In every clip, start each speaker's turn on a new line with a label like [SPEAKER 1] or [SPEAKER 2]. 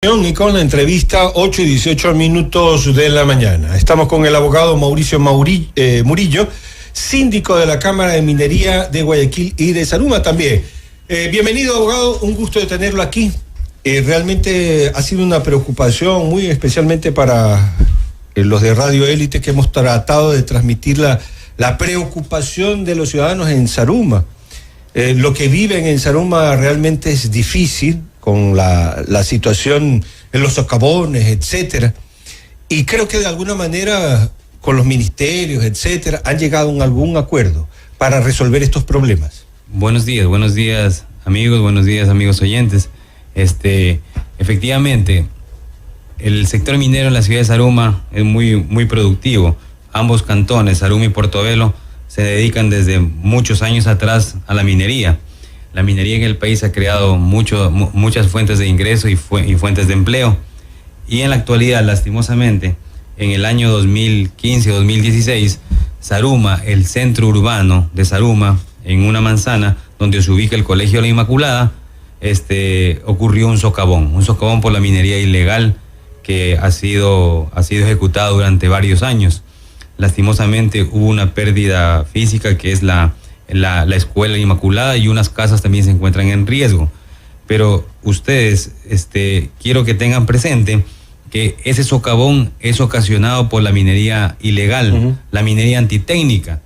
[SPEAKER 1] Y con la entrevista 8:18 de la mañana. Estamos con el abogado Mauricio Murillo, síndico de la Cámara de Minería de Guayaquil y de Zaruma también. Bienvenido, abogado, un gusto de tenerlo aquí. Realmente ha sido una preocupación muy especialmente para los de Radio Élite, que hemos tratado de transmitir la preocupación de los ciudadanos en Zaruma. Lo que viven en Zaruma realmente es difícil, con la situación en los socavones, etcétera. Y creo que de alguna manera, con los ministerios, etcétera, han llegado a algún acuerdo para resolver estos problemas.
[SPEAKER 2] Buenos días amigos, buenos días amigos oyentes. Efectivamente, el sector minero en la ciudad de Zaruma es muy productivo. Ambos cantones, Zaruma y Portobelo, se dedican desde muchos años atrás a la minería. La minería en el país ha creado muchas fuentes de ingreso y fuentes de empleo. Y en la actualidad, lastimosamente, en el año 2015-2016, Zaruma, el centro urbano de Zaruma, en una manzana donde se ubica el Colegio de la Inmaculada, ocurrió un socavón por la minería ilegal que ha sido ejecutado durante varios años. Lastimosamente hubo una pérdida física, que es la Escuela Inmaculada, y unas casas también se encuentran en riesgo. Pero ustedes, quiero que tengan presente que ese socavón es ocasionado por la minería ilegal, la minería antitécnica,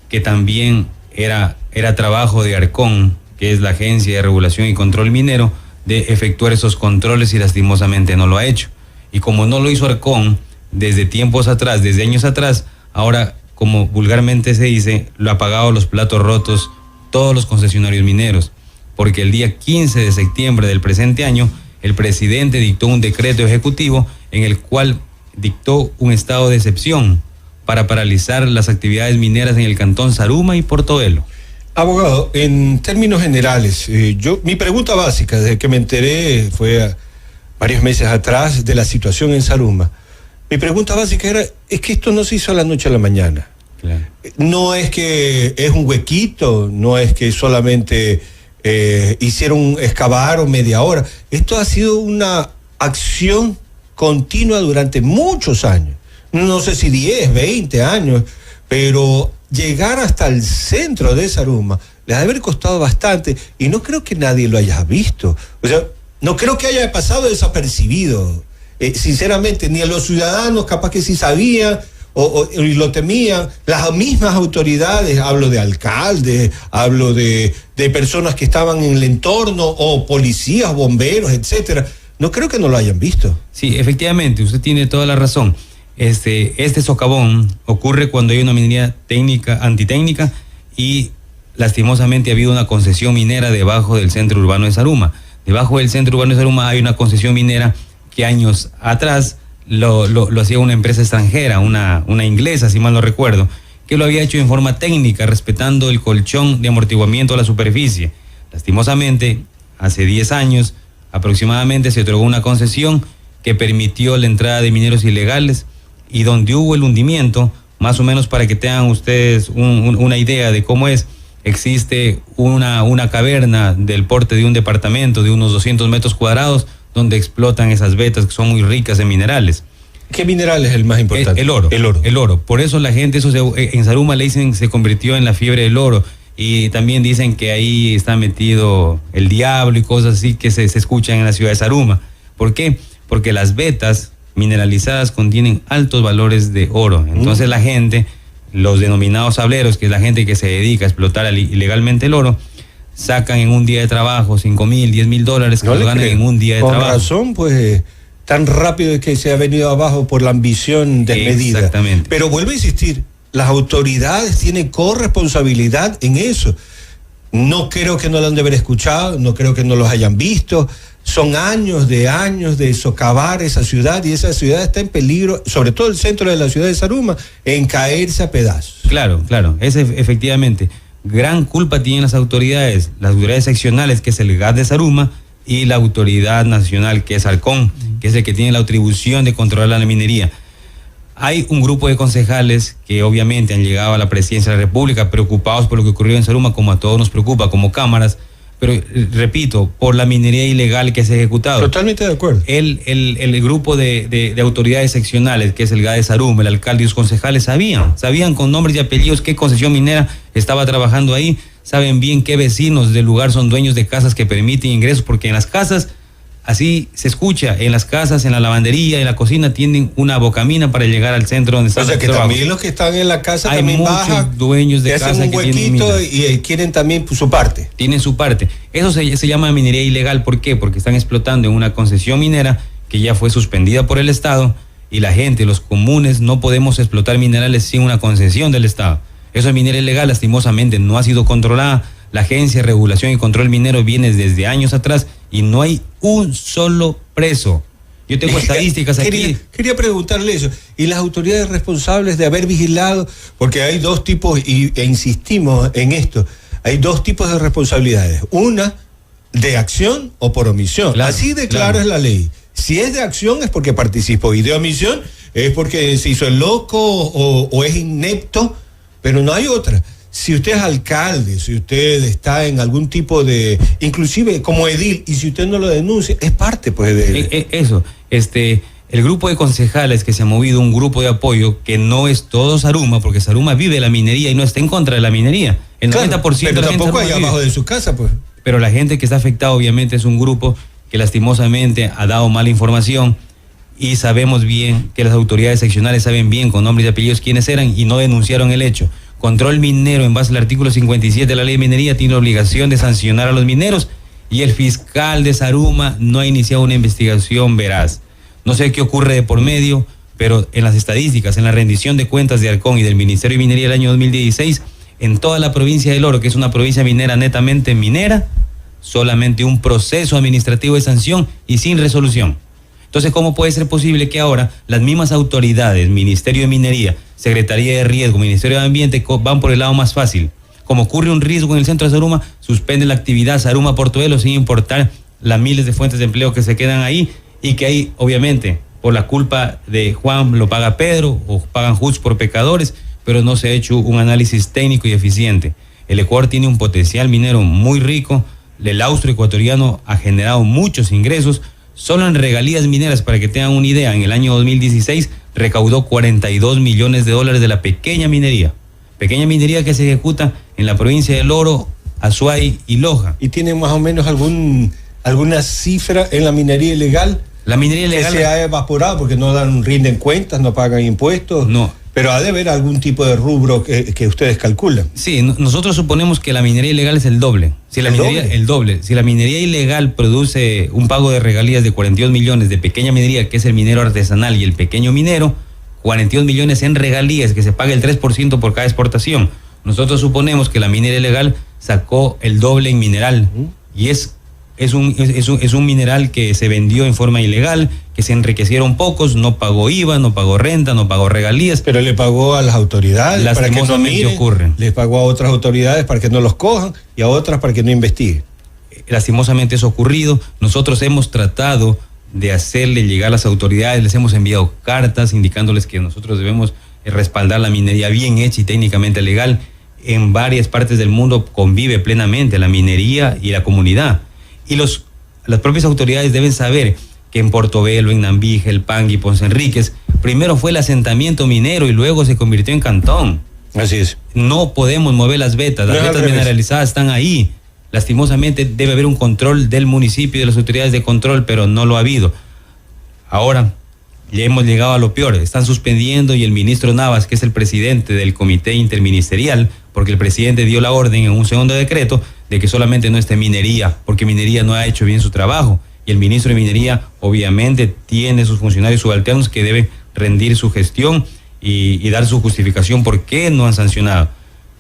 [SPEAKER 2] que también era trabajo de Arcón, que es la Agencia de Regulación y Control Minero, de efectuar esos controles, y lastimosamente no lo ha hecho. Y como no lo hizo Arcón desde tiempos atrás, desde años atrás, ahora, como vulgarmente se dice, lo ha pagado los platos rotos todos los concesionarios mineros, porque el día 15 de septiembre del presente año, el presidente dictó un decreto ejecutivo en el cual dictó un estado de excepción para paralizar las actividades mineras en el cantón Zaruma y Portobelo.
[SPEAKER 1] Abogado, en términos generales, mi pregunta básica, desde que me enteré, fue varios meses atrás, de la situación en Zaruma. Mi pregunta básica es que esto no se hizo a la noche a la mañana.
[SPEAKER 2] Claro.
[SPEAKER 1] No es que es un huequito, no es que solamente hicieron excavar o media hora. Esto ha sido una acción continua durante muchos años. No sé si 10, 20 años, pero llegar hasta el centro de Zaruma les ha de haber costado bastante, y no creo que nadie lo haya visto. O sea, no creo que haya pasado desapercibido. Sinceramente, ni a los ciudadanos capaz que sí sabían y lo temían, las mismas autoridades, hablo de alcaldes, hablo de personas que estaban en el entorno, o policías, bomberos, etcétera. No creo que no lo hayan visto.
[SPEAKER 2] Sí, efectivamente, usted tiene toda la razón. Este socavón ocurre cuando hay una minería antitécnica, y lastimosamente ha habido una concesión minera debajo del centro urbano de Zaruma. Debajo del centro urbano de Zaruma hay una concesión minera que años atrás lo hacía una empresa extranjera, una inglesa, si mal no recuerdo, que lo había hecho en forma técnica, respetando el colchón de amortiguamiento a la superficie. Lastimosamente, hace 10 años aproximadamente se otorgó una concesión que permitió la entrada de mineros ilegales, y donde hubo el hundimiento, más o menos para que tengan ustedes una idea de cómo es, existe una caverna del porte de un departamento de unos 200 metros cuadrados, donde explotan esas vetas que son muy ricas en minerales.
[SPEAKER 1] ¿Qué mineral es el más importante?
[SPEAKER 2] El oro. Por eso la gente, en Zaruma le dicen, se convirtió en la fiebre del oro, y también dicen que ahí está metido el diablo y cosas así que se escuchan en la ciudad de Zaruma. ¿Por qué? Porque las vetas mineralizadas contienen altos valores de oro. Entonces la gente, los denominados sableros, que es la gente que se dedica a explotar ilegalmente el oro, sacan en un día de trabajo $5,000, $10,000 que lo ganan en un día de trabajo.
[SPEAKER 1] Con razón, pues, tan rápido es que se ha venido abajo por la ambición desmedida.
[SPEAKER 2] Exactamente.
[SPEAKER 1] Pero vuelvo a insistir, las autoridades tienen corresponsabilidad en eso. No creo que no lo han de haber escuchado, no creo que no los hayan visto. Son años de socavar esa ciudad, y esa ciudad está en peligro, sobre todo el centro de la ciudad de Zaruma, en caerse a pedazos.
[SPEAKER 2] Claro, efectivamente. Gran culpa tienen las autoridades seccionales, que es el GAT de Zaruma, y la autoridad nacional, que es Arcón, que es el que tiene la atribución de controlar la minería. Hay un grupo de concejales que obviamente han llegado a la presidencia de la República preocupados por lo que ocurrió en Zaruma, como a todos nos preocupa como cámaras, pero repito, por la minería ilegal que se ha ejecutado.
[SPEAKER 1] Totalmente de acuerdo.
[SPEAKER 2] El grupo de autoridades seccionales, que es el GAE Saruma, el alcalde y los concejales, sabían con nombres y apellidos qué concesión minera estaba trabajando ahí, saben bien qué vecinos del lugar son dueños de casas que permiten ingresos, porque en las casas, así se escucha, en las casas, en la lavandería, en la cocina, tienen una bocamina para llegar al centro donde están.
[SPEAKER 1] O sea que también los que están en la casa
[SPEAKER 2] hay
[SPEAKER 1] también
[SPEAKER 2] muchos
[SPEAKER 1] bajan,
[SPEAKER 2] dueños de casa
[SPEAKER 1] hacen un
[SPEAKER 2] que
[SPEAKER 1] huequito
[SPEAKER 2] tienen minas
[SPEAKER 1] y quieren también su parte.
[SPEAKER 2] Tienen su parte. Eso se llama minería ilegal. ¿Por qué? Porque están explotando en una concesión minera que ya fue suspendida por el Estado, y la gente, los comunes, no podemos explotar minerales sin una concesión del Estado. Eso es minería ilegal, lastimosamente no ha sido controlada. La Agencia de Regulación y Control Minero viene desde años atrás y no hay un solo preso. Yo tengo estadísticas aquí.
[SPEAKER 1] Quería preguntarle eso. ¿Y las autoridades responsables de haber vigilado? Porque hay dos tipos, e insistimos en esto, hay dos tipos de responsabilidades. Una, de acción o por omisión.
[SPEAKER 2] Claro,
[SPEAKER 1] así de claro es la ley. Si es de acción es porque participó, y de omisión es porque se hizo el loco o es inepto, pero no hay otra. Si usted es alcalde, si usted está en algún tipo de, inclusive como edil, y si usted no lo denuncia, es parte pues de...
[SPEAKER 2] Eso, el grupo de concejales que se ha movido, un grupo de apoyo que no es todo Saruma, porque Saruma vive la minería y no está en contra de la minería. El 90%
[SPEAKER 1] pero
[SPEAKER 2] de la
[SPEAKER 1] tampoco
[SPEAKER 2] gente
[SPEAKER 1] hay abajo de su casa, pues.
[SPEAKER 2] Pero la gente que está afectada obviamente es un grupo que lastimosamente ha dado mala información, y sabemos bien que las autoridades seccionales saben bien con nombres y apellidos quiénes eran y no denunciaron el hecho. Control Minero, en base al artículo 57 de la Ley de Minería, tiene la obligación de sancionar a los mineros, y el fiscal de Saruma no ha iniciado una investigación veraz. No sé qué ocurre de por medio, pero en las estadísticas, en la rendición de cuentas de Arcón y del Ministerio de Minería del año 2016, en toda la provincia del Oro, que es una provincia minera netamente minera, solamente un proceso administrativo de sanción y sin resolución. Entonces, ¿cómo puede ser posible que ahora las mismas autoridades, Ministerio de Minería, Secretaría de Riesgo, Ministerio de Ambiente, van por el lado más fácil? Como ocurre un riesgo en el centro de Saruma, suspende la actividad Saruma Portobelo sin importar las miles de fuentes de empleo que se quedan ahí, y que ahí, obviamente, por la culpa de Juan lo paga Pedro, o pagan justos por pecadores, pero no se ha hecho un análisis técnico y eficiente. El Ecuador tiene un potencial minero muy rico, el austroecuatoriano ha generado muchos ingresos. Solo en regalías mineras, para que tengan una idea, en el año 2016 recaudó $42 millones de la pequeña minería que se ejecuta en la provincia del Oro, Azuay y Loja.
[SPEAKER 1] ¿Y tiene más o menos alguna cifra en la minería ilegal?
[SPEAKER 2] La minería ilegal
[SPEAKER 1] que se ha evaporado porque no rinden cuentas, no pagan impuestos.
[SPEAKER 2] No.
[SPEAKER 1] Pero ha de haber algún tipo de rubro que ustedes calculan.
[SPEAKER 2] Sí, nosotros suponemos que la minería ilegal es el doble. El doble. Si la minería ilegal produce un pago de regalías de 42 millones de pequeña minería, que es el minero artesanal y el pequeño minero, 42 millones en regalías, que se paga el 3% por cada exportación. Nosotros suponemos que la minería ilegal sacó el doble en mineral, y es un mineral que se vendió en forma ilegal, que se enriquecieron pocos, no pagó IVA, no pagó renta, no pagó regalías.
[SPEAKER 1] Pero le pagó a las autoridades para que no miren,
[SPEAKER 2] ocurre.
[SPEAKER 1] Le pagó a otras autoridades para que no los cojan y a otras para que no investiguen.
[SPEAKER 2] Lastimosamente eso ha ocurrido. Nosotros hemos tratado de hacerle llegar a las autoridades, les hemos enviado cartas indicándoles que nosotros debemos respaldar la minería bien hecha y técnicamente legal. En varias partes del mundo convive plenamente la minería y la comunidad. Y las propias autoridades deben saber que en Portobelo, en Nambije, El Pangui, Ponce Enríquez, primero fue el asentamiento minero y luego se convirtió en cantón.
[SPEAKER 1] Así es.
[SPEAKER 2] No podemos mover las vetas mineralizadas están ahí. Lastimosamente debe haber un control del municipio y de las autoridades de control, pero no lo ha habido. Ahora ya hemos llegado a lo peor, están suspendiendo, y el ministro Navas, que es el presidente del comité interministerial, porque el presidente dio la orden en un segundo decreto de que solamente no esté minería, porque minería no ha hecho bien su trabajo, y el ministro de Minería obviamente tiene sus funcionarios subalternos que deben rendir su gestión y dar su justificación por qué no han sancionado.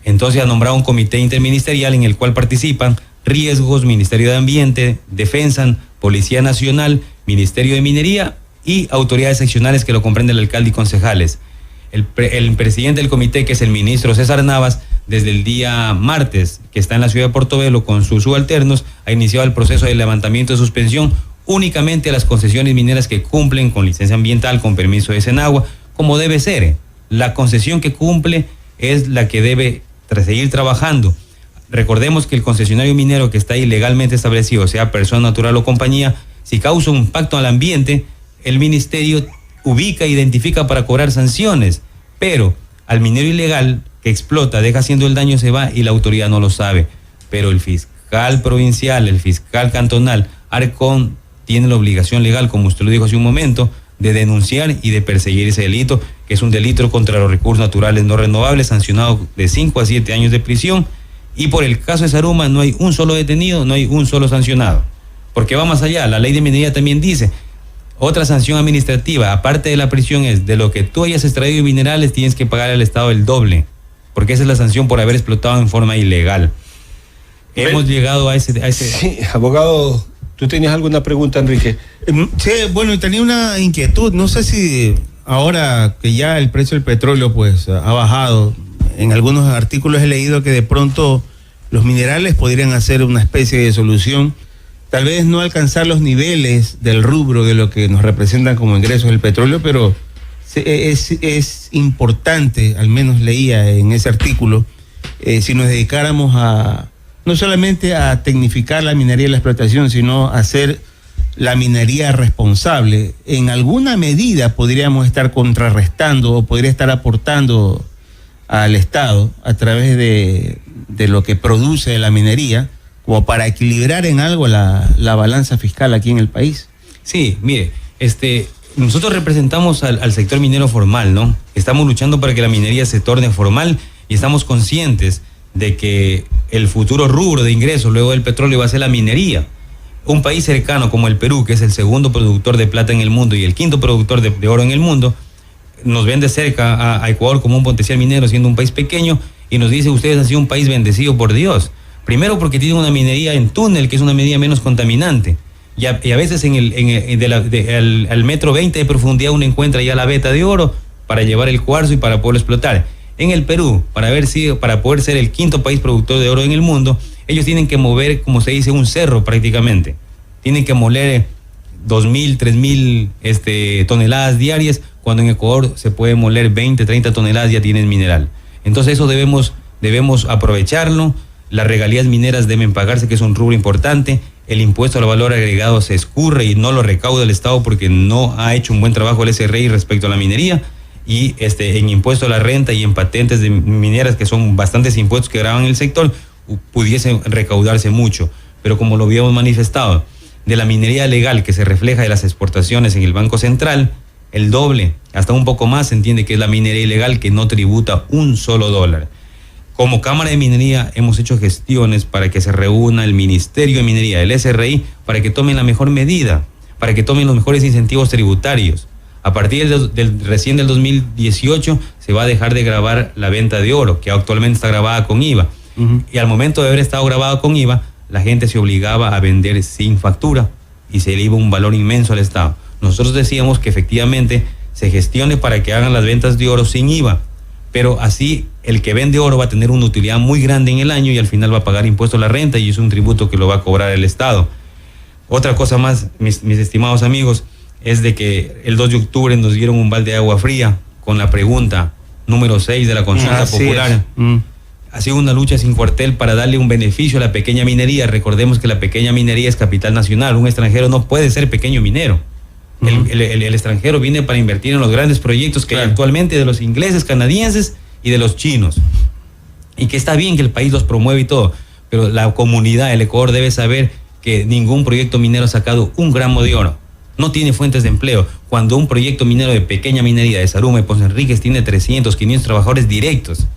[SPEAKER 2] Entonces ha nombrado un comité interministerial en el cual participan Riesgos, Ministerio de Ambiente, Defensa, Policía Nacional, Ministerio de Minería y autoridades seccionales que lo comprenden el alcalde y concejales. El presidente del comité, que es el ministro César Navas, desde el día martes, que está en la ciudad de Portobelo con sus subalternos, ha iniciado el proceso de levantamiento de suspensión únicamente a las concesiones mineras que cumplen con licencia ambiental, con permiso de Senagua, como debe ser. La concesión que cumple es la que debe seguir trabajando. recordemos que el concesionario minero que está ilegalmente establecido, sea persona natural o compañía, si causa un impacto al ambiente, el ministerio ubica e identifica para cobrar sanciones, pero al minero ilegal que explota, deja haciendo el daño, se va y la autoridad no lo sabe. Pero el fiscal provincial, el fiscal cantonal, Arcón, tiene la obligación legal, como usted lo dijo hace un momento, de denunciar y de perseguir ese delito, que es un delito contra los recursos naturales no renovables, sancionado de 5 a 7 años de prisión. Y por el caso de Zaruma no hay un solo detenido, no hay un solo sancionado. Porque va más allá, la ley de minería también dice, otra sanción administrativa, aparte de la prisión, es de lo que tú hayas extraído minerales, tienes que pagar al Estado el doble, porque esa es la sanción por haber explotado en forma ilegal. Hemos llegado a ese...
[SPEAKER 1] Sí, abogado, ¿tú tenías alguna pregunta, Enrique?
[SPEAKER 3] Sí, bueno, tenía una inquietud, no sé si ahora que ya el precio del petróleo pues ha bajado, en algunos artículos he leído que de pronto los minerales podrían hacer una especie de solución, tal vez no alcanzar los niveles del rubro de lo que nos representan como ingresos del petróleo, pero es importante, al menos leía en ese artículo, si nos dedicáramos a no solamente a tecnificar la minería y la explotación, sino a hacer la minería responsable. En alguna medida podríamos estar contrarrestando o podría estar aportando al Estado a través de lo que produce la minería, como para equilibrar en algo la balanza fiscal aquí en el país.
[SPEAKER 2] Sí, mire, nosotros representamos al sector minero formal, ¿no? Estamos luchando para que la minería se torne formal y estamos conscientes de que el futuro rubro de ingresos luego del petróleo va a ser la minería. Un país cercano como el Perú, que es el segundo productor de plata en el mundo y el quinto productor de oro en el mundo, nos ven de cerca a Ecuador como un potencial minero, siendo un país pequeño, y nos dice, ustedes han sido un país bendecido por Dios. Primero porque tienen una minería en túnel, que es una minería menos contaminante. Y a veces al metro 20 de profundidad uno encuentra ya la veta de oro para llevar el cuarzo y para poderlo explotar. En el Perú, para poder ser el quinto país productor de oro en el mundo, ellos tienen que mover, como se dice, un cerro prácticamente. Tienen que moler 2.000, 3.000 toneladas diarias, cuando en Ecuador se puede moler 20, 30 toneladas, ya tienen mineral. Entonces eso debemos aprovecharlo. Las regalías mineras deben pagarse, que es un rubro importante. El impuesto al valor agregado se escurre y no lo recauda el Estado porque no ha hecho un buen trabajo el SRI respecto a la minería. Y en impuesto a la renta y en patentes de mineras, que son bastantes impuestos que graban el sector, pudiese recaudarse mucho. Pero como lo habíamos manifestado, de la minería legal que se refleja de las exportaciones en el Banco Central, el doble, hasta un poco más, se entiende que es la minería ilegal que no tributa un solo dólar. Como Cámara de Minería hemos hecho gestiones para que se reúna el Ministerio de Minería, el SRI, para que tomen la mejor medida, para que tomen los mejores incentivos tributarios. A partir recién del 2018 se va a dejar de gravar la venta de oro, que actualmente está grabada con IVA. Uh-huh. Y al momento de haber estado grabado con IVA, la gente se obligaba a vender sin factura y se le iba un valor inmenso al Estado. Nosotros decíamos que efectivamente se gestione para que hagan las ventas de oro sin IVA, pero así el que vende oro va a tener una utilidad muy grande en el año y al final va a pagar impuesto a la renta y es un tributo que lo va a cobrar el Estado. Otra cosa más, mis estimados amigos, es de que el 2 de octubre nos dieron un balde de agua fría con la pregunta número 6 de la consulta popular. Ha sido una lucha sin cuartel para darle un beneficio a la pequeña minería. Recordemos que la pequeña minería es capital nacional. Un extranjero no puede ser pequeño minero. Uh-huh. El extranjero viene para invertir en los grandes proyectos que hay actualmente de los ingleses, canadienses y de los chinos. Y que está bien que el país los promueve y todo, pero la comunidad del Ecuador debe saber que ningún proyecto minero ha sacado un gramo de oro. No tiene fuentes de empleo. Cuando un proyecto minero de pequeña minería de Zaruma y Ponce Enríquez tiene 300, 500 trabajadores directos,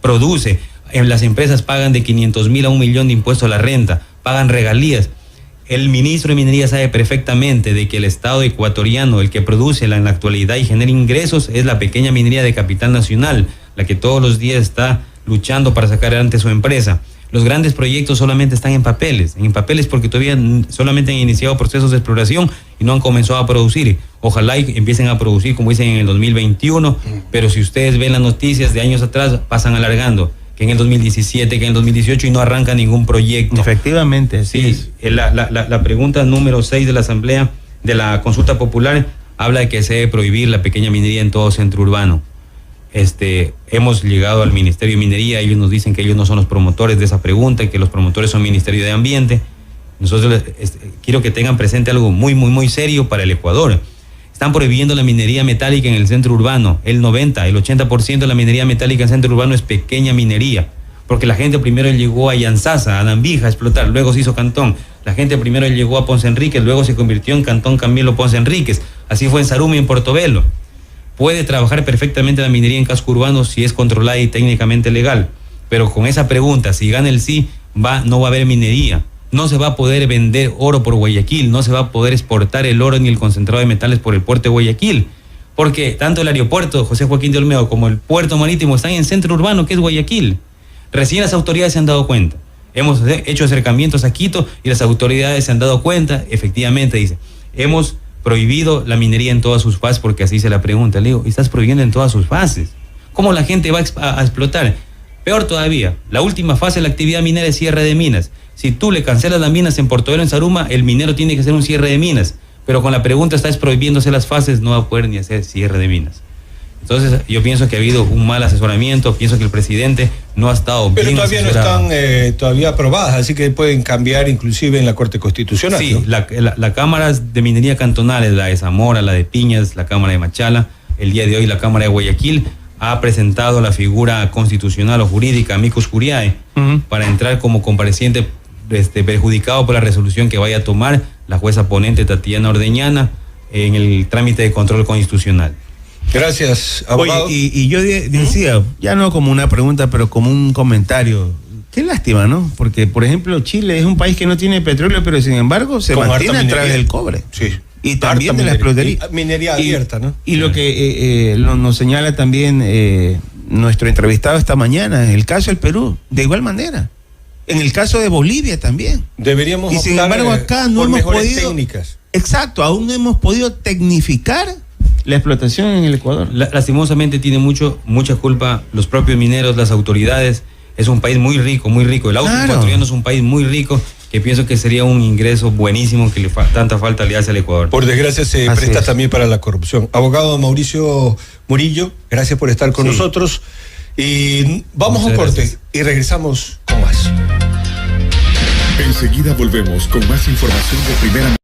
[SPEAKER 2] produce, las empresas pagan de 500,000 a 1 millón de impuestos a la renta, pagan regalías. El ministro de Minería sabe perfectamente de que el Estado ecuatoriano, el que produce en la actualidad y genera ingresos, es la pequeña minería de capital nacional, la que todos los días está luchando para sacar adelante su empresa. Los grandes proyectos solamente están en papeles porque todavía solamente han iniciado procesos de exploración y no han comenzado a producir. Ojalá y empiecen a producir, como dicen, en el 2021, pero si ustedes ven las noticias de años atrás, pasan alargando, que en el 2017, que en el 2018 y no arranca ningún proyecto.
[SPEAKER 3] Efectivamente,
[SPEAKER 2] sí. La pregunta número 6 de la Asamblea, de la Consulta Popular, habla de que se debe prohibir la pequeña minería en todo centro urbano. hemos llegado al Ministerio de Minería, ellos nos dicen que ellos no son los promotores de esa pregunta, que los promotores son Ministerio de Ambiente. Nosotros quiero que tengan presente algo muy, muy, muy serio para el Ecuador. Están prohibiendo la minería metálica en el centro urbano. El 80% de la minería metálica en el centro urbano es pequeña minería, porque la gente primero llegó a Yanzasa, a Nambija a explotar, luego se hizo Cantón. La gente primero llegó a Ponce Enríquez, luego se convirtió en Cantón Camilo Ponce Enríquez. Así fue en Saruma y en Portobelo. Puede trabajar perfectamente la minería en casco urbano si es controlada y técnicamente legal, pero con esa pregunta, si gana el sí, no va a haber minería. No se va a poder vender oro por Guayaquil, no se va a poder exportar el oro ni el concentrado de metales por el puerto de Guayaquil, porque tanto el aeropuerto José Joaquín de Olmedo como el puerto marítimo están en el centro urbano, que es Guayaquil. Recién las autoridades se han dado cuenta. Hemos hecho acercamientos a Quito y las autoridades se han dado cuenta, efectivamente, dice, hemos prohibido la minería en todas sus fases, porque así se la pregunta. Le digo, estás prohibiendo en todas sus fases. ¿Cómo la gente va a explotar? Peor todavía, la última fase de la actividad minera es cierre de minas. Si tú le cancelas las minas en Portobelo, en Saruma, el minero tiene que hacer un cierre de minas. Pero con la pregunta estás prohibiéndose las fases, no va a poder ni hacer cierre de minas. Entonces yo pienso que ha habido un mal asesoramiento, pienso que el presidente no ha estado bien
[SPEAKER 1] asesorado. Pero todavía no están todavía aprobadas, así que pueden cambiar inclusive en la Corte Constitucional.
[SPEAKER 2] Sí,
[SPEAKER 1] ¿no?
[SPEAKER 2] la Cámara de Minería Cantonales, la de Zamora, la de Piñas, la Cámara de Machala, el día de hoy la Cámara de Guayaquil ha presentado la figura constitucional o jurídica, amicus curiae, para entrar como compareciente perjudicado por la resolución que vaya a tomar la jueza ponente Tatiana Ordeñana en el trámite de control constitucional.
[SPEAKER 1] Gracias, abogado.
[SPEAKER 3] Oye, y yo decía, ya no como una pregunta, pero como un comentario. Qué lástima, ¿no? Porque, por ejemplo, Chile es un país que no tiene petróleo, pero sin embargo se mantiene a través del cobre.
[SPEAKER 1] Sí.
[SPEAKER 3] Y también de la explotaría.
[SPEAKER 1] Minería abierta, ¿no?
[SPEAKER 3] Y lo que nos señala también nuestro entrevistado esta mañana, el caso del Perú, de igual manera. En el caso de Bolivia también.
[SPEAKER 1] Deberíamos
[SPEAKER 3] y sin embargo acá no hemos podido.
[SPEAKER 1] Técnicas.
[SPEAKER 3] Exacto, aún no hemos podido tecnificar la explotación en el Ecuador.
[SPEAKER 2] Lastimosamente tiene mucha culpa los propios mineros, las autoridades. Es un país muy rico, muy rico. El auto ecuatoriano es un país muy rico, que pienso que sería un ingreso buenísimo que tanta falta le hace al Ecuador.
[SPEAKER 1] Por desgracia se presta también para la corrupción. Abogado Mauricio Murillo, gracias por estar con nosotros. Y vamos a un corte y regresamos con más.
[SPEAKER 4] Enseguida volvemos con más información de primera mano.